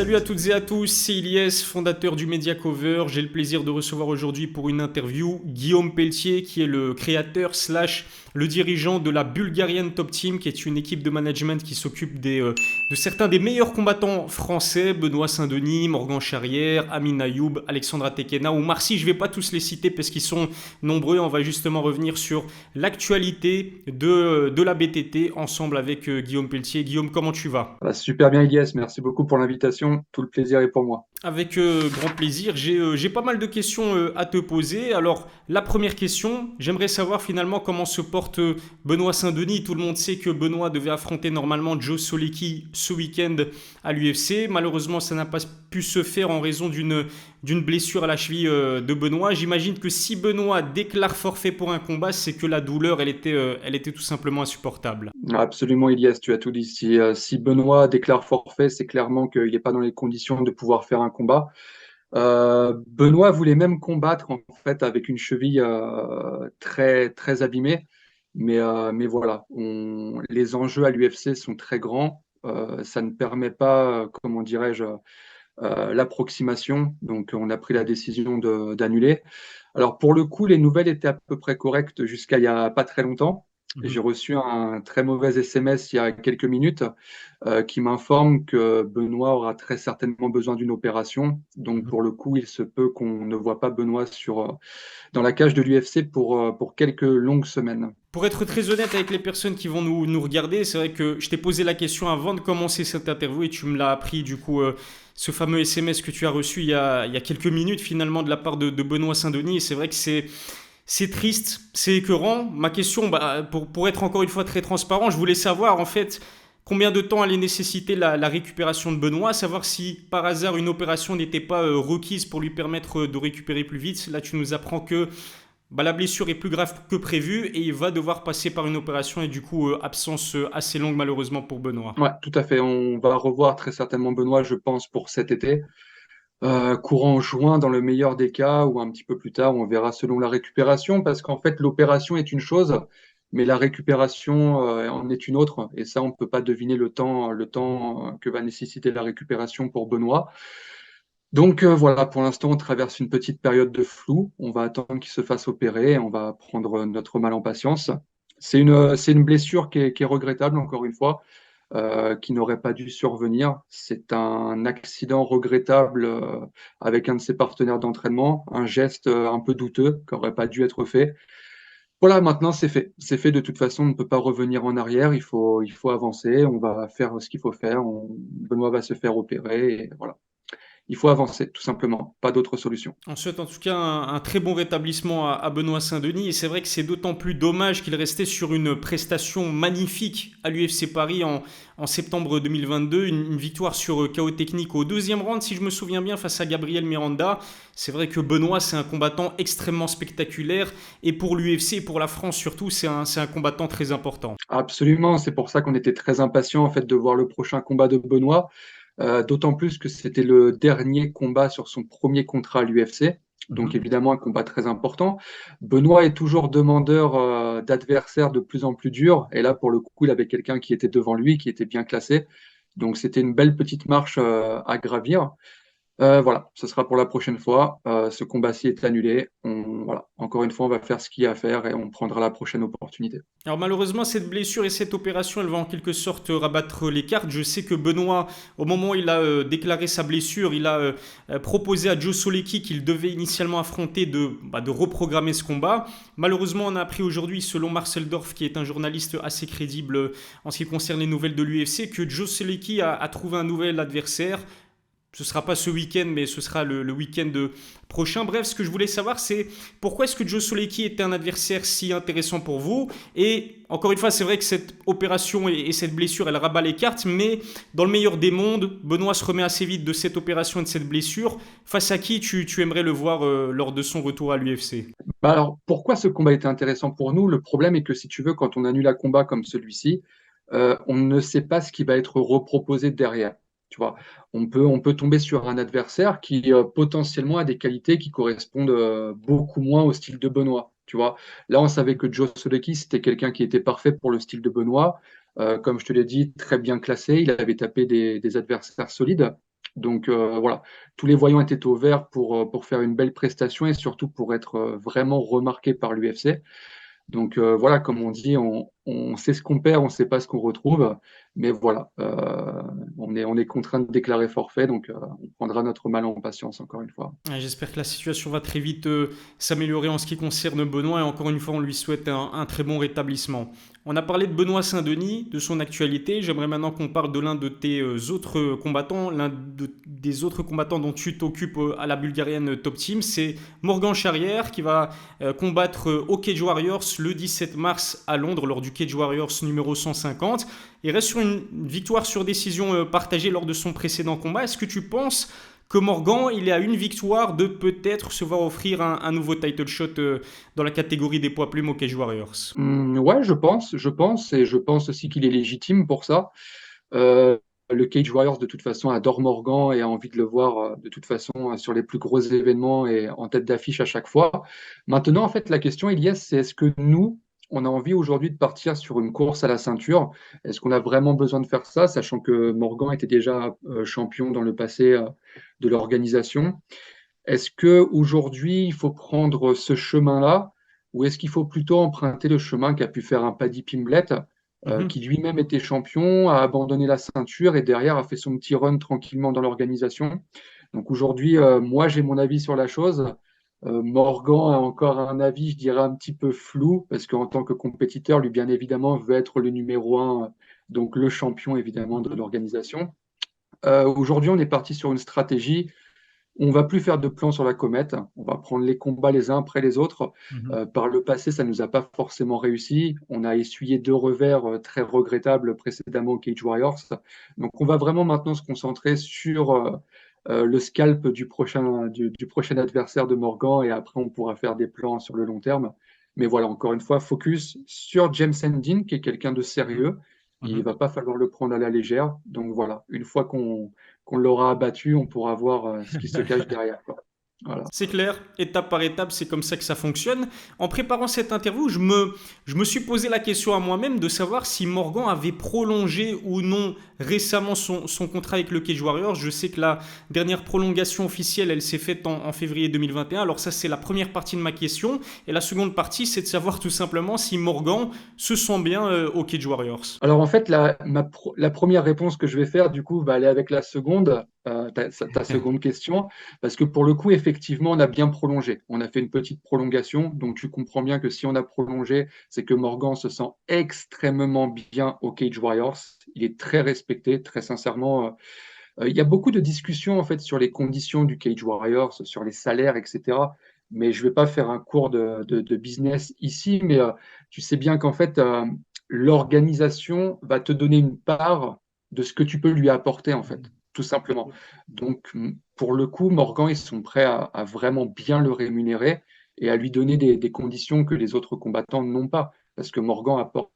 Salut à toutes et à tous, c'est Ilyes, fondateur du Media Cover. J'ai le plaisir de recevoir aujourd'hui pour une interview Guillaume Pelletier, qui est le créateur slash le dirigeant de la Bulgarian Top Team, qui est une équipe de management qui s'occupe de certains des meilleurs combattants français, Benoît Saint-Denis, Morgan Charrière, Amin Ayoub, Alexandra Tekena ou Marcy. Je ne vais pas tous les citer parce qu'ils sont nombreux. On va justement revenir sur l'actualité de la BTT ensemble avec Guillaume Pelletier. Guillaume, comment tu vas? Super bien, Ilyes. Merci beaucoup pour l'invitation. Tout le plaisir est pour moi. Avec grand plaisir. J'ai pas mal de questions à te poser. Alors, la première question, j'aimerais savoir finalement comment se porte Benoît Saint-Denis. Tout le monde sait que Benoît devait affronter normalement Joe Solecki ce week-end à l'UFC. Malheureusement, ça n'a pas pu se faire en raison d'une blessure à la cheville de Benoît. J'imagine que si Benoît déclare forfait pour un combat, c'est que la douleur, elle était tout simplement insupportable. Absolument, Ilyes, tu as tout dit. Si Benoît déclare forfait, c'est clairement qu'il n'est pas dans les conditions de pouvoir faire un combat. Benoît voulait même combattre en fait avec une cheville très très abîmée, mais voilà, les enjeux à l'UFC sont très grands. Ça ne permet pas, comment dirais-je, l'approximation. Donc, on a pris la décision d'annuler. Alors, pour le coup, les nouvelles étaient à peu près correctes jusqu'à il n'y a pas très longtemps. J'ai Mhm. reçu un très mauvais SMS il y a quelques minutes qui m'informe que Benoît aura très certainement besoin d'une opération. Donc, Mhm. pour le coup, il se peut qu'on ne voit pas Benoît dans la cage de l'UFC pour quelques longues semaines. Pour être très honnête avec les personnes qui vont nous regarder, c'est vrai que je t'ai posé la question avant de commencer cette interview et tu me l'as appris du coup ce fameux SMS que tu as reçu il y a quelques minutes finalement de la part de Benoît Saint-Denis. Et c'est vrai que c'est triste, c'est écœurant. Ma question, pour être encore une fois très transparent, je voulais savoir en fait combien de temps allait nécessiter la récupération de Benoît, savoir si par hasard une opération n'était pas requise pour lui permettre de récupérer plus vite. Là, tu nous apprends que la blessure est plus grave que prévu et il va devoir passer par une opération et du coup absence assez longue malheureusement pour Benoît. Ouais, tout à fait. On va revoir très certainement Benoît, je pense, pour cet été. Courant juin dans le meilleur des cas, ou un petit peu plus tard, on verra selon la récupération, parce qu'en fait, l'opération est une chose, mais la récupération en est une autre. Et ça, on ne peut pas deviner le temps que va nécessiter la récupération pour Benoît. Donc voilà, pour l'instant, on traverse une petite période de flou. On va attendre qu'il se fasse opérer et on va prendre notre mal en patience. C'est une blessure qui est regrettable, encore une fois qui n'aurait pas dû survenir. C'est un accident regrettable avec un de ses partenaires d'entraînement, un geste un peu douteux qui n'aurait pas dû être fait. Voilà, maintenant c'est fait. C'est fait de toute façon, on ne peut pas revenir en arrière, il faut avancer, on va faire ce qu'il faut faire, Benoît va se faire opérer, et voilà. Il faut avancer, tout simplement, pas d'autre solution. On souhaite en tout cas un très bon rétablissement à Benoît Saint-Denis et c'est vrai que c'est d'autant plus dommage qu'il restait sur une prestation magnifique à l'UFC Paris en septembre 2022, une victoire sur KO technique au deuxième round si je me souviens bien face à Gabriel Miranda. C'est vrai que Benoît c'est un combattant extrêmement spectaculaire et pour l'UFC et pour la France surtout c'est un combattant très important. Absolument, c'est pour ça qu'on était très impatients en fait de voir le prochain combat de Benoît. D'autant plus que c'était le dernier combat sur son premier contrat à l'UFC. Donc Mhm. évidemment un combat très important. Benoît est toujours demandeur d'adversaires de plus en plus durs. Et là, pour le coup, il avait quelqu'un qui était devant lui, qui était bien classé. Donc c'était une belle petite marche à gravir. Voilà, ce sera pour la prochaine fois. Ce combat-ci est annulé. Voilà, encore une fois, on va faire ce qu'il y a à faire et on prendra la prochaine opportunité. Alors malheureusement, cette blessure et cette opération, elle va en quelque sorte rabattre les cartes. Je sais que Benoît, au moment où il a déclaré sa blessure, il a proposé à Joe Solecki qu'il devait initialement affronter de reprogrammer ce combat. Malheureusement, on a appris aujourd'hui, selon Marcel Dorff, qui est un journaliste assez crédible en ce qui concerne les nouvelles de l'UFC, que Joe Solecki a trouvé un nouvel adversaire. Ce ne sera pas ce week-end, mais ce sera le week-end prochain. Bref, ce que je voulais savoir, c'est pourquoi est-ce que Joe Solecki était un adversaire si intéressant pour vous. Et encore une fois, c'est vrai que cette opération et cette blessure, elle rabat les cartes, mais dans le meilleur des mondes, Benoît se remet assez vite de cette opération et de cette blessure. Face à qui tu aimerais le voir lors de son retour à l'UFC? Bah alors, pourquoi ce combat était intéressant pour nous? Le problème est que si tu veux, quand on annule un combat comme celui-ci, on ne sait pas ce qui va être reproposé derrière. Tu vois, on peut tomber sur un adversaire qui potentiellement a des qualités qui correspondent beaucoup moins au style de Benoît. Tu vois, là, on savait que Joe Solecki, c'était quelqu'un qui était parfait pour le style de Benoît. Comme je te l'ai dit, très bien classé. Il avait tapé des adversaires solides. Donc voilà, tous les voyants étaient au vert pour faire une belle prestation et surtout pour être vraiment remarqué par l'UFC. Donc voilà, comme on dit, on sait ce qu'on perd, on ne sait pas ce qu'on retrouve. Mais voilà, on est contraint de déclarer forfait, donc on prendra notre mal en patience, encore une fois. Ouais, j'espère que la situation va très vite s'améliorer en ce qui concerne Benoît et encore une fois on lui souhaite un très bon rétablissement. On a parlé de Benoît Saint-Denis, de son actualité. J'aimerais maintenant qu'on parle de l'un de tes autres combattants, des autres combattants dont tu t'occupes à la bulgarienne Top Team. C'est Morgan Charrière qui va combattre au Cage Warriors le 17 mars à Londres lors du Cage Warriors numéro 150. Il reste sur une victoire sur décision partagée lors de son précédent combat. Est-ce que tu penses que Morgan, il est à une victoire de peut-être se voir offrir un nouveau title shot dans la catégorie des poids plumes au Cage Warriors? Ouais, et je pense aussi qu'il est légitime pour ça. Euh, le Cage Warriors, de toute façon, adore Morgan et a envie de le voir, de toute façon, sur les plus gros événements et en tête d'affiche à chaque fois. Maintenant, en fait, la question, Elias, c'est est-ce que nous, on a envie aujourd'hui de partir sur une course à la ceinture? Est-ce qu'on a vraiment besoin de faire ça, sachant que Morgan était déjà champion dans le passé de l'organisation? Est-ce que aujourd'hui il faut prendre ce chemin-là ou est-ce qu'il faut plutôt emprunter le chemin qu'a pu faire un Paddy Pimblett, qui Mhm. lui-même était champion, a abandonné la ceinture et derrière a fait son petit run tranquillement dans l'organisation? Donc aujourd'hui, moi j'ai mon avis sur la chose. Morgan a encore un avis, je dirais, un petit peu flou, parce qu'en tant que compétiteur, lui, bien évidemment, veut être le numéro un, donc le champion, évidemment, de Mhm. l'organisation. Aujourd'hui, on est parti sur une stratégie. On va plus faire de plans sur la comète. On va prendre les combats les uns après les autres. Mhm. Par le passé, ça ne nous a pas forcément réussi. On a essuyé deux revers très regrettables précédemment au Cage Warriors. Donc, on va vraiment maintenant se concentrer sur le scalp du prochain adversaire de Morgan et après, on pourra faire des plans sur le long terme. Mais voilà, encore une fois, focus sur James Hendin, qui est quelqu'un de sérieux. Il Mhm. va pas falloir le prendre à la légère. Donc voilà, une fois qu'on l'aura abattu, on pourra voir ce qui se cache derrière, quoi. Voilà. C'est clair, étape par étape, c'est comme ça que ça fonctionne. En préparant cette interview, je me suis posé la question à moi-même de savoir si Morgan avait prolongé ou non récemment son contrat avec le Cage Warriors. Je sais que la dernière prolongation officielle, elle s'est faite en février 2021. Alors ça, c'est la première partie de ma question. Et la seconde partie, c'est de savoir tout simplement si Morgan se sent bien au Cage Warriors. Alors en fait, la première réponse que je vais faire, du coup, va aller avec la seconde, ta seconde question, parce que pour le coup, effectivement, on a bien prolongé. On a fait une petite prolongation, donc tu comprends bien que si on a prolongé, c'est que Morgan se sent extrêmement bien au Cage Warriors. Il est très respecté, très sincèrement. Il y a beaucoup de discussions en fait sur les conditions du Cage Warriors, sur les salaires, etc. Mais je ne vais pas faire un cours de business ici, mais tu sais bien qu'en fait, l'organisation va te donner une part de ce que tu peux lui apporter, en fait, tout simplement. Donc, pour le coup, Morgan, ils sont prêts à vraiment bien le rémunérer et à lui donner des conditions que les autres combattants n'ont pas, parce que Morgan apporte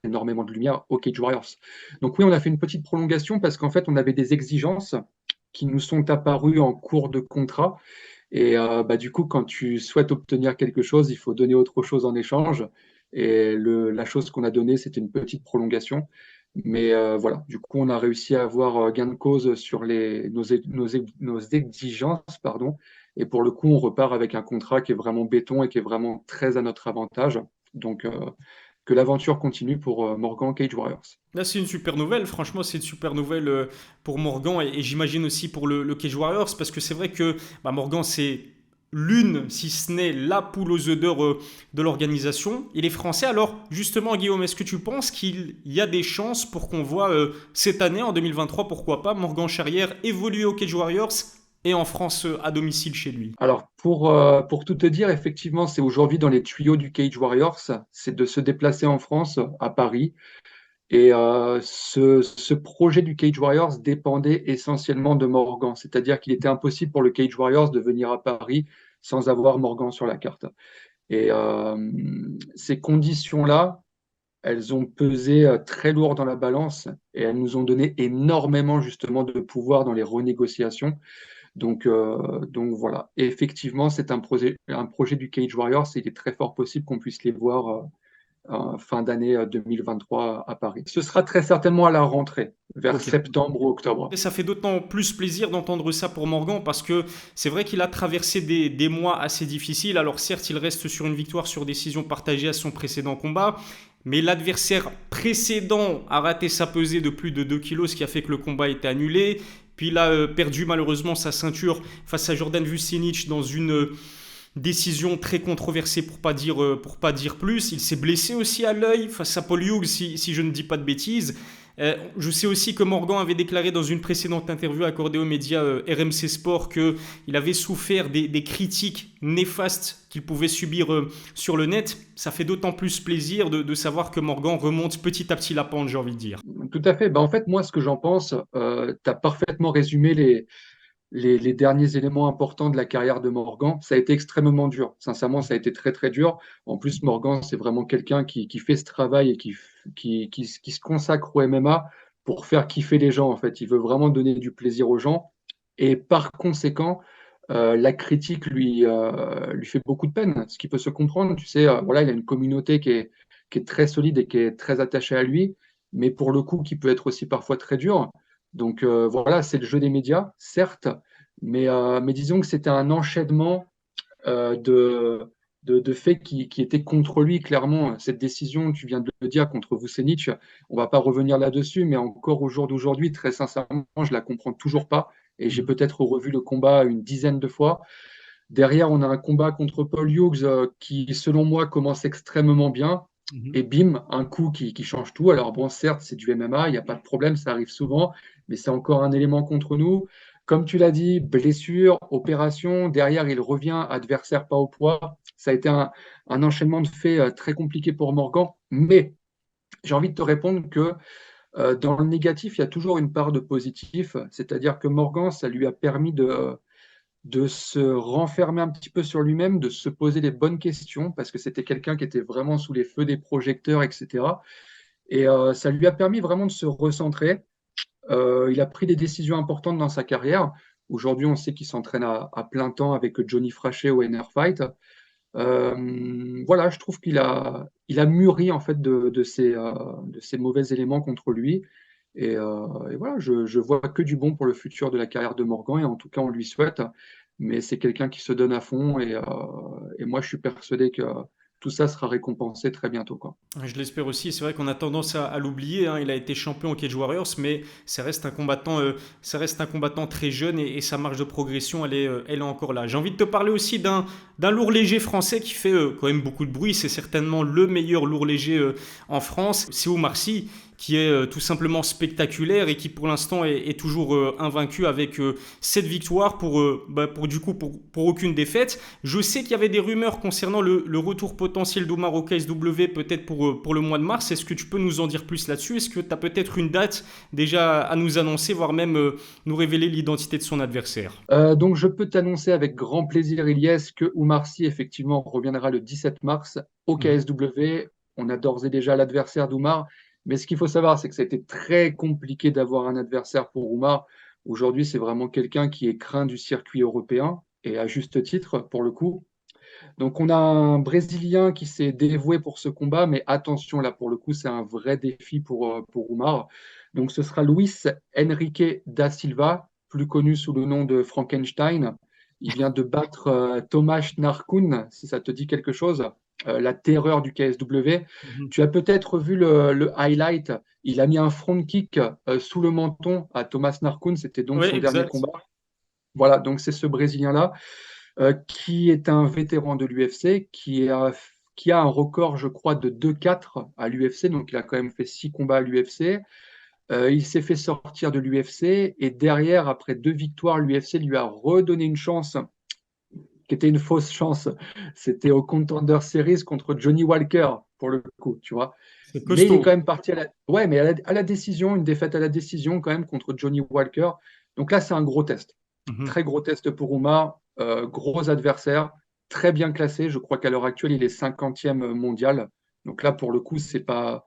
énormément de lumière au Cage Warriors. Donc oui, on a fait une petite prolongation parce qu'en fait, on avait des exigences qui nous sont apparues en cours de contrat. Et du coup, quand tu souhaites obtenir quelque chose, il faut donner autre chose en échange. Et la chose qu'on a donnée, c'était une petite prolongation. Mais voilà, du coup, on a réussi à avoir gain de cause sur nos exigences, pardon. Et pour le coup, on repart avec un contrat qui est vraiment béton et qui est vraiment très à notre avantage. Donc, que l'aventure continue pour Morgan Cage Warriors. Là, c'est une super nouvelle. Franchement, c'est une super nouvelle pour Morgan et j'imagine aussi pour le Cage Warriors parce que c'est vrai que bah, Morgan, c'est l'une, si ce n'est la poule aux œufs d'or de l'organisation. Il est français. Alors, justement, Guillaume, est-ce que tu penses qu'il y a des chances pour qu'on voit cette année, en 2023, pourquoi pas, Morgan Charrière évoluer au Cage Warriors et en France à domicile chez lui? Alors, pour tout te dire, effectivement, c'est aujourd'hui dans les tuyaux du Cage Warriors, c'est de se déplacer en France, à Paris. Et ce projet du Cage Warriors dépendait essentiellement de Morgan, c'est-à-dire qu'il était impossible pour le Cage Warriors de venir à Paris sans avoir Morgan sur la carte. Et ces conditions-là, elles ont pesé très lourd dans la balance et elles nous ont donné énormément justement de pouvoir dans les renégociations. Donc voilà, et effectivement, c'est un projet du Cage Warriors et il est très fort possible qu'on puisse les voir fin d'année 2023 à Paris. Ce sera très certainement à la rentrée, vers Ok. septembre ou octobre. Et ça fait d'autant plus plaisir d'entendre ça pour Morgan parce que c'est vrai qu'il a traversé des mois assez difficiles. Alors certes, il reste sur une victoire sur décision partagée à son précédent combat, mais l'adversaire précédent a raté sa pesée de plus de 2 kilos, ce qui a fait que le combat a été annulé. Puis il a perdu malheureusement sa ceinture face à Jordan Vucinic dans une décision très controversée pour pas dire plus. Il s'est blessé aussi à l'œil face à Paul Hughes, si je ne dis pas de bêtises. Je sais aussi que Morgan avait déclaré dans une précédente interview accordée aux médias RMC Sport qu'il avait souffert des critiques néfastes qu'il pouvait subir sur le net. Ça fait d'autant plus plaisir de savoir que Morgan remonte petit à petit la pente, j'ai envie de dire. Tout à fait. En fait, moi, ce que j'en pense, tu as parfaitement résumé les derniers éléments importants de la carrière de Morgan. Ça a été extrêmement dur. Sincèrement, ça a été très, très dur. En plus, Morgan, c'est vraiment quelqu'un qui fait ce travail et qui se consacre au MMA pour faire kiffer les gens. En fait, il veut vraiment donner du plaisir aux gens. Et par conséquent, la critique lui fait beaucoup de peine, ce qui peut se comprendre. Tu sais, voilà, il a une communauté qui est très solide et qui est très attachée à lui, mais pour le coup, qui peut être aussi parfois très dur. Donc voilà, c'est le jeu des médias, certes, mais disons que c'était un enchaînement de faits qui étaient contre lui, clairement. Cette décision, tu viens de le dire, contre Vucenic, on ne va pas revenir là-dessus, mais encore au jour d'aujourd'hui, très sincèrement, je la comprends toujours pas. Et j'ai peut-être revu le combat une dizaine de fois. Derrière, on a un combat contre Paul Hughes qui, selon moi, commence extrêmement bien. Mhm. Et bim, un coup qui change tout. Alors bon, certes, c'est du MMA, il n'y a pas de problème, ça arrive souvent, mais c'est encore un élément contre nous. Comme tu l'as dit, blessure, opération, derrière, il revient, adversaire pas au poids. Ça a été un enchaînement de faits très compliqué pour Morgan. Mais j'ai envie de te répondre que dans le négatif, il y a toujours une part de positif. C'est-à-dire que Morgan, ça lui a permis de se renfermer un petit peu sur lui-même, de se poser les bonnes questions, parce que c'était quelqu'un qui était vraiment sous les feux des projecteurs, etc. Et ça lui a permis vraiment de se recentrer. Il a pris des décisions importantes dans sa carrière. Aujourd'hui, on sait qu'il s'entraîne à plein temps avec Johnny Frachet au NR Fight. Voilà, je trouve il a mûri en fait de ces mauvais éléments contre lui. Et voilà, je vois que du bon pour le futur de la carrière de Morgan, et en tout cas, on lui souhaite. Mais c'est quelqu'un qui se donne à fond, et moi, je suis persuadé que tout ça sera récompensé très bientôt, quoi. Je l'espère aussi. C'est vrai qu'on a tendance à l'oublier, hein. Il a été champion au Cage Warriors, mais ça reste un combattant très jeune et sa marge de progression, elle est encore là. J'ai envie de te parler aussi d'un lourd léger français qui fait quand même beaucoup de bruit. C'est certainement le meilleur lourd léger en France. C'est Oumar Sy, qui est tout simplement spectaculaire et qui pour l'instant est toujours invaincu avec 7 victoires pour aucune défaite. Je sais qu'il y avait des rumeurs concernant le retour potentiel d'Omar au KSW peut-être pour le mois de mars. Est-ce que tu peux nous en dire plus là-dessus? Est-ce que tu as peut-être une date déjà à nous annoncer, voire même nous révéler l'identité de son adversaire? Donc, je peux t'annoncer avec grand plaisir, Ilyes, que Oumar Sy, effectivement, reviendra le 17 mars au Mhm. KSW. On a d'ores et déjà l'adversaire d'Oumar. Mais ce qu'il faut savoir, c'est que ça a été très compliqué d'avoir un adversaire pour Oumar. Aujourd'hui, c'est vraiment quelqu'un qui est craint du circuit européen, et à juste titre, pour le coup. Donc, on a un Brésilien qui s'est dévoué pour ce combat, mais attention, là, pour le coup, c'est un vrai défi pour Oumar. Donc, ce sera Luis Henrique da Silva, plus connu sous le nom de Frankenstein. Il vient de battre Tomasz Narkun, si ça te dit quelque chose, la terreur du KSW. Mhm. Tu as peut-être vu le highlight. Il a mis un front kick sous le menton à Tomasz Narkun. C'était donc Oui, son dernier exact. combat. Voilà, donc c'est ce Brésilien-là qui est un vétéran de l'UFC, qui a un record, je crois, de 2-4 à l'UFC. Donc, il a quand même fait 6 combats à l'UFC. Il s'est fait sortir de l'UFC, et derrière, après 2 victoires, l'UFC lui a redonné une chance qui était une fausse chance. C'était au Contender Series contre Johnny Walker, pour le coup, tu vois. C'est Mais il est quand costaud. même parti ouais, mais à la décision, une défaite à la décision quand même contre Johnny Walker. Donc là, c'est un gros test. Mhm. Très gros test pour Oumar, gros adversaire, très bien classé. Je crois qu'à l'heure actuelle, il est 50e mondial. Donc là, pour le coup, c'est pas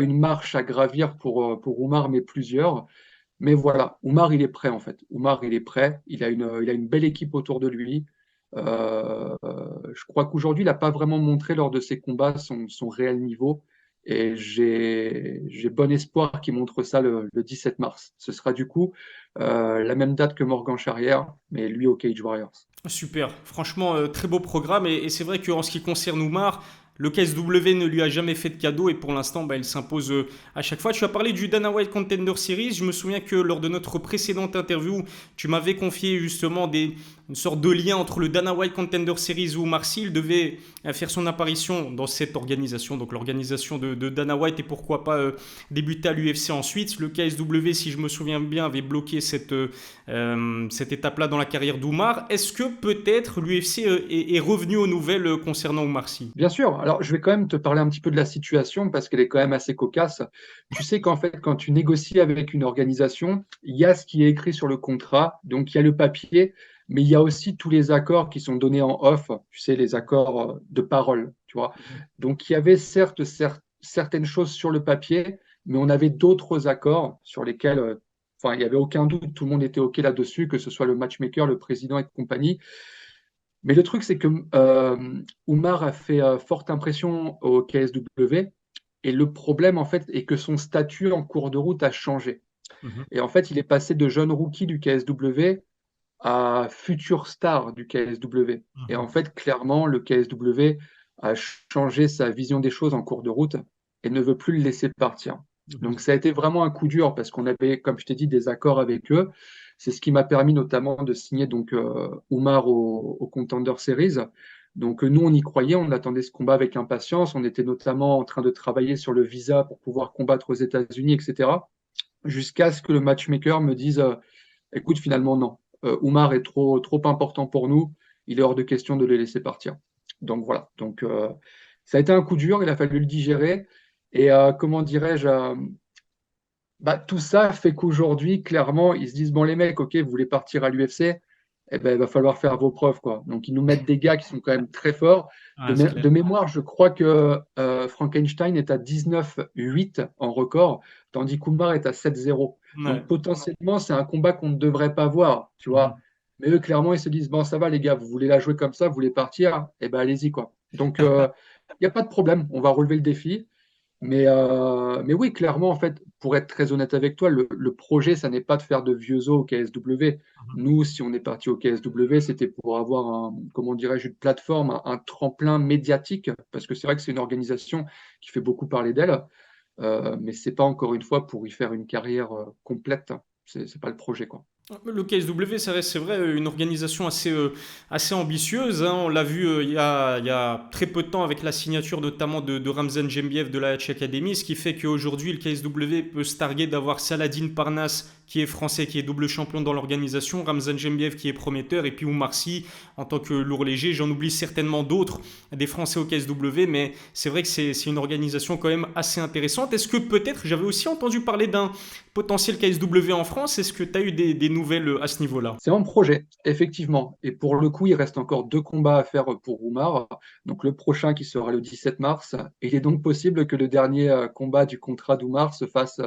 une marche à gravir pour Oumar, mais plusieurs. Mais voilà, Oumar, il est prêt en fait. Oumar, il est prêt. Il a une belle équipe autour de lui. Je crois qu'aujourd'hui, il n'a pas vraiment montré lors de ses combats son réel niveau. Et j'ai bon espoir qu'il montre ça le 17 mars. Ce sera du coup la même date que Morgan Charrière, mais lui au Cage Warriors. Super, franchement, très beau programme. Et c'est vrai qu'en ce qui concerne Oumar, le KSW ne lui a jamais fait de cadeau et pour l'instant, bah, il s'impose à chaque fois. Tu as parlé du Dana White Contender Series. Je me souviens que lors de notre précédente interview, tu m'avais confié justement une sorte de lien entre le Dana White Contender Series où Marcy devait faire son apparition dans cette organisation, donc l'organisation de Dana White et pourquoi pas débuter à l'UFC ensuite. Le KSW, si je me souviens bien, avait bloqué cette étape-là dans la carrière d'Oumar. Est-ce que peut-être l'UFC est revenu aux nouvelles concernant Oumar Sy? Bien sûr. Alors, je vais quand même te parler un petit peu de la situation parce qu'elle est quand même assez cocasse. Tu sais qu'en fait, quand tu négocies avec une organisation, il y a ce qui est écrit sur le contrat, donc il y a le papier, mais il y a aussi tous les accords qui sont donnés en off, tu sais, les accords de parole, tu vois. Donc, il y avait certaines choses sur le papier, mais on avait d'autres accords sur lesquels, enfin, il n'y avait aucun doute, tout le monde était OK là-dessus, que ce soit le matchmaker, le président et compagnie. Mais le truc, c'est que Oumar a fait forte impression au KSW et le problème, en fait, est que son statut en cours de route a changé. Mhm. Et en fait, il est passé de jeune rookie du KSW à futur star du KSW. Et en Mhm. fait, clairement, le KSW a changé sa vision des choses en cours de route et ne veut plus le laisser partir. Mhm. Donc, ça a été vraiment un coup dur parce qu'on avait, comme je t'ai dit, des accords avec eux. C'est ce qui m'a permis notamment de signer donc Oumar au Contender Series. Donc, nous, on y croyait, on attendait ce combat avec impatience. On était notamment en train de travailler sur le visa pour pouvoir combattre aux États-Unis, etc. Jusqu'à ce que le matchmaker me dise écoute, finalement, non. Oumar est trop important pour nous. Il est hors de question de le laisser partir. Donc voilà. Donc ça a été un coup dur. Il a fallu le digérer. Et comment dirais-je bah, tout ça fait qu'aujourd'hui, clairement, ils se disent bon, les mecs, ok, vous voulez partir à l'UFC, eh ben, il va falloir faire vos preuves, quoi. Donc, ils nous mettent des gars qui sont quand même très forts. Ah, c'est De clair. mémoire, je crois que Frankenstein est à 19-8 en record, tandis qu'Umar est à 7-0. Ouais. Donc, potentiellement, c'est un combat qu'on ne devrait pas voir, tu vois. Mhm. Mais eux, clairement, ils se disent bon, ça va, les gars, vous voulez la jouer comme ça, vous voulez partir, eh ben, allez-y, quoi. Donc, il n'y a pas de problème, on va relever le défi. Mais oui, clairement, en fait, pour être très honnête avec toi, le projet, ça n'est pas de faire de vieux os au KSW. Nous, si on est parti au KSW, c'était pour avoir comment dirais-je, une plateforme, un tremplin médiatique, parce que c'est vrai que c'est une organisation qui fait beaucoup parler d'elle, mais c'est pas encore une fois pour y faire une carrière complète. C'est pas le projet, quoi. Le KSW, ça reste, c'est vrai, une organisation assez ambitieuse, hein. On l'a vu il y a très peu de temps avec la signature notamment de Ramzan Jembiev de la Hatch Academy, ce qui fait qu'aujourd'hui, le KSW peut se targuer d'avoir Saladin Parnasse, qui est français, qui est double champion dans l'organisation, Ramzan Jembiev, qui est prometteur, et puis Oumar Sy en tant que lourd léger. J'en oublie certainement d'autres, des Français au KSW, mais c'est vrai que c'est une organisation quand même assez intéressante. Est-ce que peut-être, j'avais aussi entendu parler d'un potentiel KSW en France, est-ce que tu as eu des nouvelles à ce niveau-là? C'est en projet, effectivement. Et pour le coup, il reste encore 2 combats à faire pour Roumar. Donc le prochain qui sera le 17 mars. Et il est donc possible que le dernier combat du contrat d'Oumar se fasse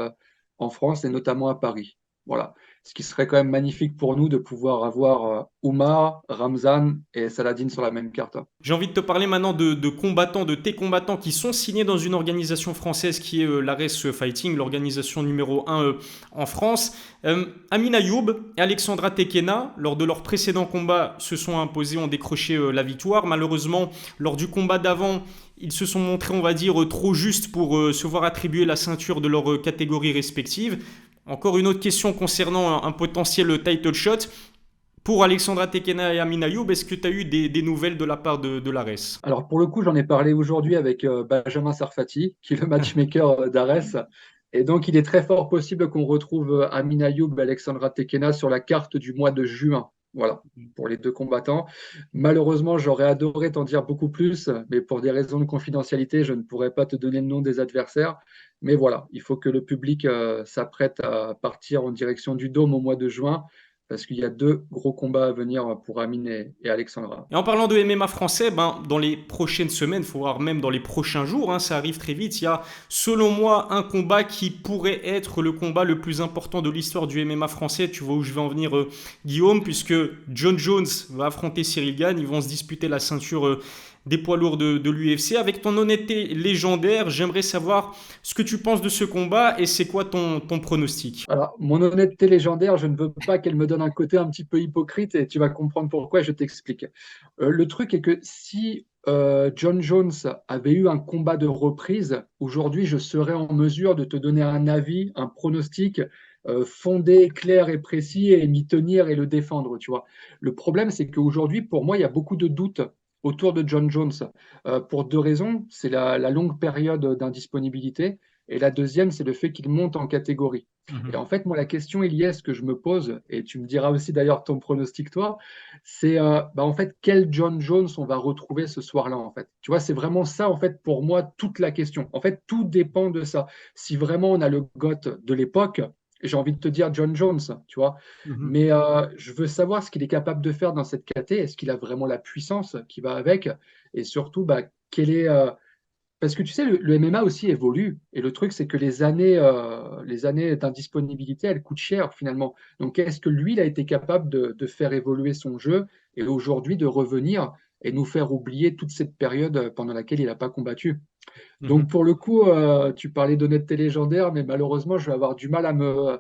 en France et notamment à Paris. Voilà. Ce qui serait quand même magnifique pour nous de pouvoir avoir Oumar, Ramzan et Saladin sur la même carte. J'ai envie de te parler maintenant de combattants, de tes combattants qui sont signés dans une organisation française qui est l'Ares Fighting, l'organisation numéro 1 en France. Amin Ayoub et Alexandra Tekena, lors de leur précédent combat, se sont imposés, ont décroché la victoire. Malheureusement, lors du combat d'avant, ils se sont montrés, on va dire, trop justes pour se voir attribuer la ceinture de leur catégorie respective. Encore une autre question concernant un potentiel title shot. Pour Alexandra Tekena et Amin Ayoub, est-ce que tu as eu des nouvelles de la part de l'ARES? Alors pour le coup, j'en ai parlé aujourd'hui avec Benjamin Sarfati, qui est le matchmaker d'Ares. Et donc, il est très fort possible qu'on retrouve Amin Ayoub et Alexandra Tekena sur la carte du mois de juin. Voilà, pour les 2 combattants. Malheureusement, j'aurais adoré t'en dire beaucoup plus, mais pour des raisons de confidentialité, je ne pourrais pas te donner le nom des adversaires. Mais voilà, il faut que le public s'apprête à partir en direction du Dôme au mois de juin parce qu'il y a deux gros combats à venir pour Amine et Alexandra. Et en parlant de MMA français, ben, dans les prochaines semaines, il faut voir même dans les prochains jours, hein, ça arrive très vite, il y a selon moi un combat qui pourrait être le combat le plus important de l'histoire du MMA français. Tu vois où je vais en venir, Guillaume, puisque John Jones va affronter Cyril Gane, ils vont se disputer la ceinture des poids lourds de l'UFC. Avec ton honnêteté légendaire, j'aimerais savoir ce que tu penses de ce combat et c'est quoi ton pronostic. Alors, mon honnêteté légendaire, je ne veux pas qu'elle me donne un côté un petit peu hypocrite et tu vas comprendre pourquoi, je t'explique. Le truc est que si John Jones avait eu un combat de reprise, aujourd'hui, je serais en mesure de te donner un avis, un pronostic fondé, clair et précis et m'y tenir et le défendre, tu vois. Le problème, c'est qu'aujourd'hui, pour moi, il y a beaucoup de doutes autour de John Jones pour deux raisons. C'est la longue période d'indisponibilité. Et la deuxième, c'est le fait qu'il monte en catégorie. Et Mhm. en fait, moi, la question, Iliès, que je me pose, et tu me diras aussi d'ailleurs ton pronostic, toi, c'est en fait, quel John Jones on va retrouver ce soir-là, en fait. Tu vois, c'est vraiment ça, en fait, pour moi, toute la question. En fait, tout dépend de ça. Si vraiment on a le GOAT de l'époque, j'ai envie de te dire John Jones, tu vois. Mhm. Mais je veux savoir ce qu'il est capable de faire dans cette caté. Est-ce qu'il a vraiment la puissance qui va avec? Et surtout, quel est, parce que tu sais, le MMA aussi évolue. Et le truc, c'est que les années d'indisponibilité, elles coûtent cher finalement. Donc, est-ce que lui, il a été capable de faire évoluer son jeu et aujourd'hui de revenir et nous faire oublier toute cette période pendant laquelle il n'a pas combattu? Donc, Mhm. pour le coup, tu parlais d'honnêteté légendaire, mais malheureusement, je vais avoir du mal à me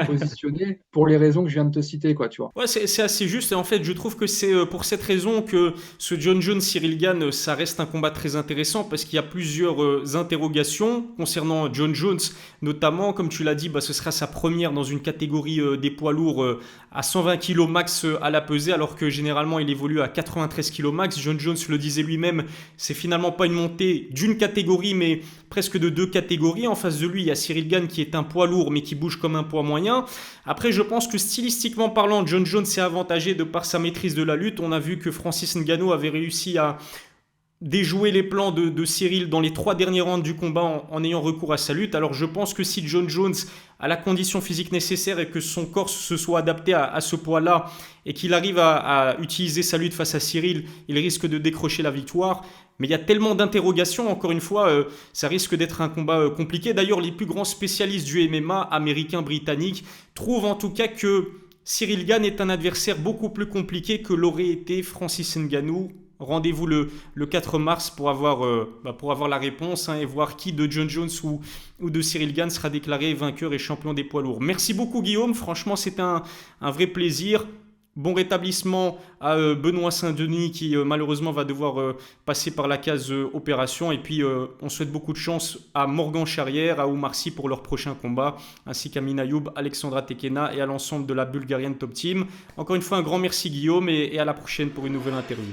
positionner pour les raisons que je viens de te citer, quoi, tu vois. Ouais, c'est assez juste. Et en fait, je trouve que c'est pour cette raison que ce John Jones Cyril Gane, ça reste un combat très intéressant parce qu'il y a plusieurs interrogations concernant John Jones, notamment, comme tu l'as dit, ce sera sa première dans une catégorie des poids lourds à 120 kg max à la pesée, alors que généralement il évolue à 93 kg max. John Jones le disait lui-même, c'est finalement pas une montée d'une catégorie, mais presque de deux catégories. En face de lui, il y a Cyril Gane qui est un poids lourd, mais qui bouge comme un poids moyen. Après, je pense que stylistiquement parlant, John Jones s'est avantagé de par sa maîtrise de la lutte. On a vu que Francis Ngannou avait réussi à déjouer les plans de Cyril dans les trois derniers rounds du combat en ayant recours à sa lutte. Alors je pense que si John Jones a la condition physique nécessaire et que son corps se soit adapté à ce poids-là et qu'il arrive à utiliser sa lutte face à Cyril, il risque de décrocher la victoire. Mais il y a tellement d'interrogations, encore une fois, ça risque d'être un combat compliqué. D'ailleurs, les plus grands spécialistes du MMA, américains, britanniques, trouvent en tout cas que Cyril Gane est un adversaire beaucoup plus compliqué que l'aurait été Francis Ngannou. Rendez-vous le 4 mars pour avoir la réponse et voir qui de John Jones ou de Cyril Gane sera déclaré vainqueur et champion des poids lourds. Merci beaucoup Guillaume, franchement c'était un vrai plaisir. Bon rétablissement à Benoît Saint-Denis qui malheureusement va devoir passer par la case opération. Et puis on souhaite beaucoup de chance à Morgan Charrière, à Oumar Sy pour leur prochain combat, ainsi qu'à Minayoub, Alexandra Tekena et à l'ensemble de la Bulgarian Top Team. Encore une fois un grand merci Guillaume et à la prochaine pour une nouvelle interview.